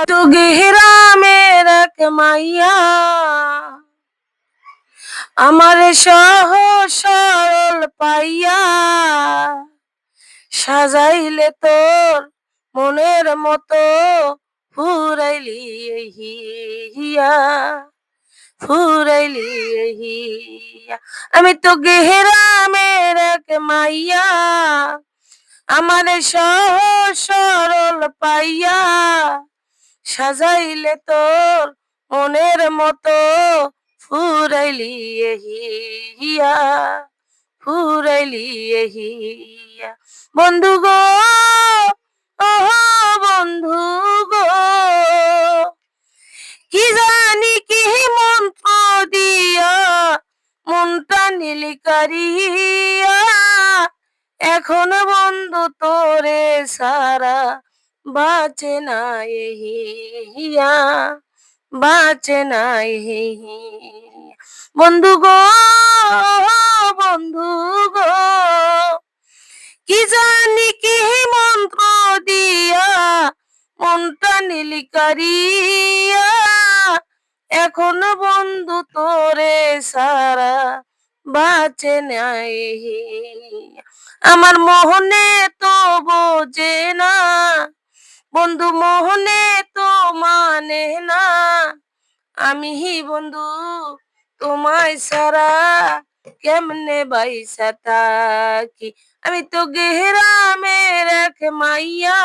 তো গেহরামের এক মাইয়া আমার সহজ সরল পাইয়া সাজাইলে তোর মনের মতো ফুরাইলি হিয়া ফুরাইলি হিয়া। আমি তো গেহরামের এক মাইয়া আমার সহজ সরল পাইয়া সাজাইলে তোর মনের মতো ফুরাইলি হিয়া ফুরাইলি হিয়া। বন্ধু গো ও বন্ধু গো, কি জানি কি মন্ত্র দিয়া মনটা নীলি কারিয়া, এখন বন্ধু তোরে সারা বাঁচে না হিয়া বাঁচে না হিয়া। বন্ধু গো বন্ধু গো, কি জানি কি মন্ত্র দিয়া মনটা নীলি কারিয়া, এখন বন্ধু তোরে সারা বাঁচে নাই। আমার মোহনে তো বোঝে না বন্ধু, মোহনে তো মানে না আমি বন্ধু তোমায় সারা কেমনে বাইসা থাকি। আমি তো গেহরামের এক মাইয়া।